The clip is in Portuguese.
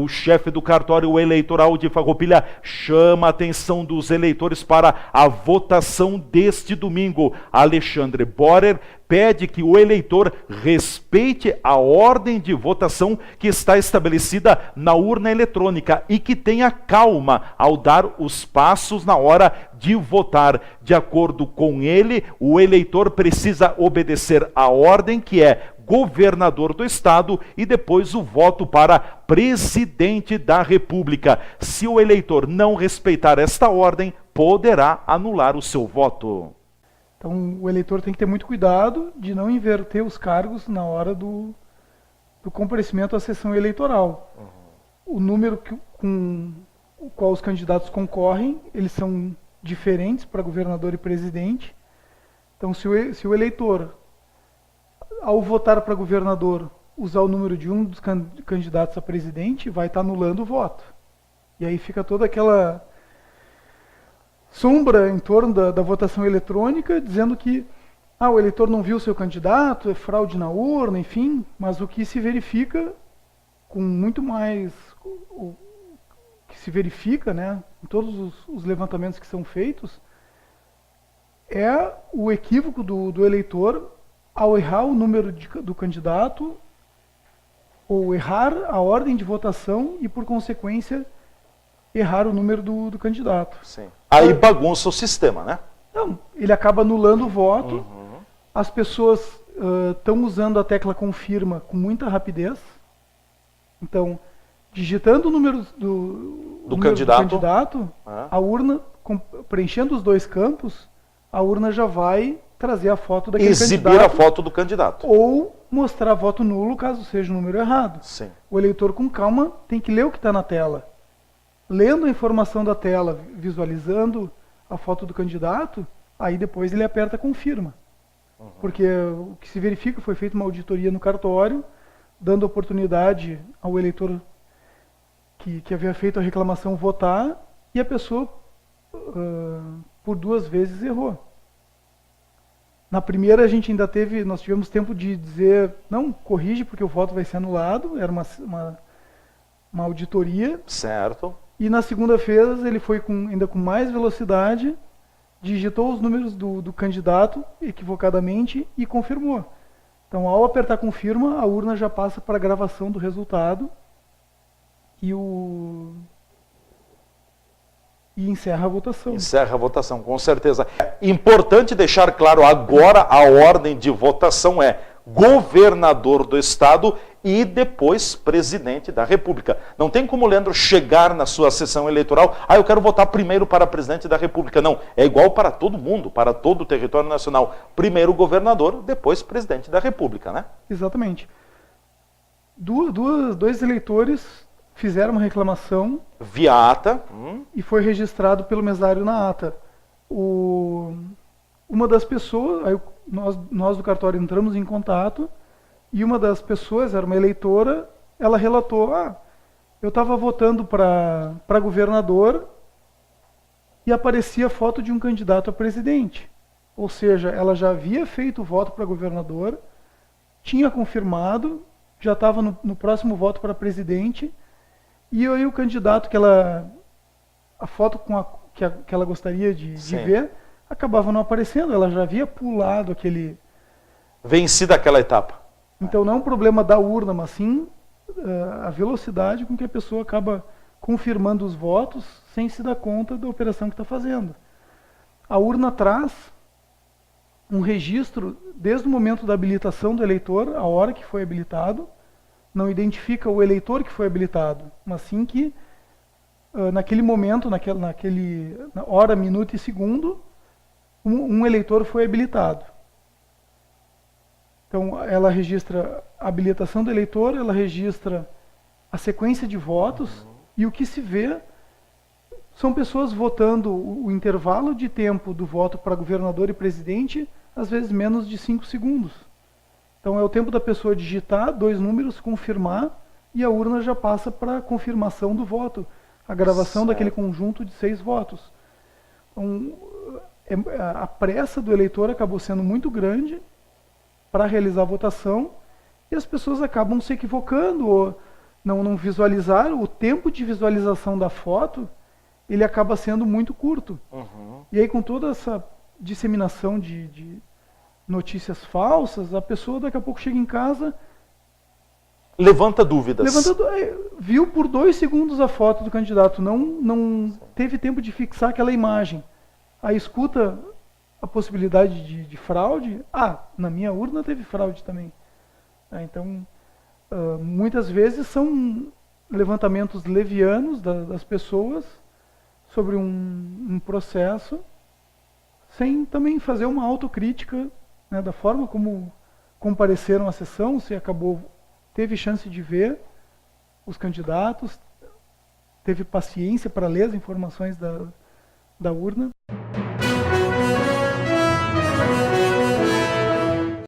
o chefe do cartório eleitoral de Farroupilha chama a atenção dos eleitores para a votação deste domingo. Alexandre Borer pede que o eleitor respeite a ordem de votação que está estabelecida na urna eletrônica e que tenha calma ao dar os passos na hora de votar. De acordo com ele, o eleitor precisa obedecer a ordem que é governador do estado e depois o voto para presidente da República. Se o eleitor não respeitar esta ordem, poderá anular o seu voto. Então, o eleitor tem que ter muito cuidado de não inverter os cargos na hora do comparecimento à sessão eleitoral. O número com o qual os candidatos concorrem, eles são diferentes para governador e presidente. Então, se o eleitor, ao votar para governador, usar o número de um dos candidatos a presidente, vai estar anulando o voto. E aí fica toda aquela sombra em torno da votação eletrônica, dizendo que o eleitor não viu o seu candidato, é fraude na urna, enfim, mas o que se verifica com muito mais, o que se verifica, né, em todos os levantamentos que são feitos, é o equívoco do eleitor ao errar o número do candidato ou errar a ordem de votação e, por consequência, errar o número do candidato. Sim. Aí bagunça o sistema, né? Não, ele acaba anulando o voto. As pessoas estão usando a tecla confirma com muita rapidez. Então, digitando o número do candidato, a urna, preenchendo os dois campos, a urna já vai trazer a foto daquele candidato. Exibir a foto do candidato. Ou mostrar voto nulo, caso seja o número errado. Sim. O eleitor, com calma, tem que ler o que está na tela. Lendo a informação da tela, visualizando a foto do candidato, aí depois ele aperta confirma. Porque o que se verifica, foi feita uma auditoria no cartório, dando oportunidade ao eleitor que havia feito a reclamação votar, e a pessoa, por 2 vezes, errou. Na primeira nós tivemos tempo de dizer, não, corrige porque o voto vai ser anulado, era uma auditoria. Certo. E na segunda vez ele foi ainda com mais velocidade, digitou os números do candidato equivocadamente e confirmou. Então, ao apertar confirma, a urna já passa para a gravação do resultado e encerra a votação. Encerra a votação, com certeza. É importante deixar claro agora, a ordem de votação é governador do estado e depois presidente da República. Não tem como o Leandro chegar na sua sessão eleitoral, eu quero votar primeiro para presidente da República. Não, é igual para todo mundo, para todo o território nacional. Primeiro governador, depois presidente da República, né? Exatamente. Dois eleitores fizeram uma reclamação via ata e foi registrado pelo mesário na ata. Uma das pessoas, aí nós do cartório entramos em contato, e uma das pessoas, era uma eleitora, ela relatou, eu estava votando para governador e aparecia a foto de um candidato a presidente. Ou seja, ela já havia feito o voto para governador, tinha confirmado, já estava no próximo voto para presidente, e aí o candidato a foto que ela gostaria de ver, acabava não aparecendo, ela já havia pulado aquele... Vencida aquela etapa. Então não é um problema da urna, mas sim a velocidade com que a pessoa acaba confirmando os votos sem se dar conta da operação que está fazendo. A urna traz um registro desde o momento da habilitação do eleitor, a hora que foi habilitado, não identifica o eleitor que foi habilitado, mas sim que naquele momento, na hora, minuto e segundo, um eleitor foi habilitado. Então, ela registra a habilitação do eleitor, ela registra a sequência de votos, e o que se vê são pessoas votando o intervalo de tempo do voto para governador e presidente, às vezes menos de 5 segundos. Então, é o tempo da pessoa digitar 2 números, confirmar, e a urna já passa para a confirmação do voto, a gravação daquele conjunto de 6 votos. Então, a pressa do eleitor acabou sendo muito grande para realizar a votação, e as pessoas acabam se equivocando, ou não visualizar, o tempo de visualização da foto, ele acaba sendo muito curto. E aí, com toda essa disseminação de notícias falsas, a pessoa daqui a pouco chega em casa, Levanta dúvidas. viu por 2 segundos a foto do candidato, não teve tempo de fixar aquela imagem. Aí escuta a possibilidade de fraude. Na minha urna teve fraude também. Então, muitas vezes são levantamentos levianos das pessoas sobre um processo, sem também fazer uma autocrítica, né, da forma como compareceram à sessão, se teve chance de ver os candidatos, teve paciência para ler as informações da urna.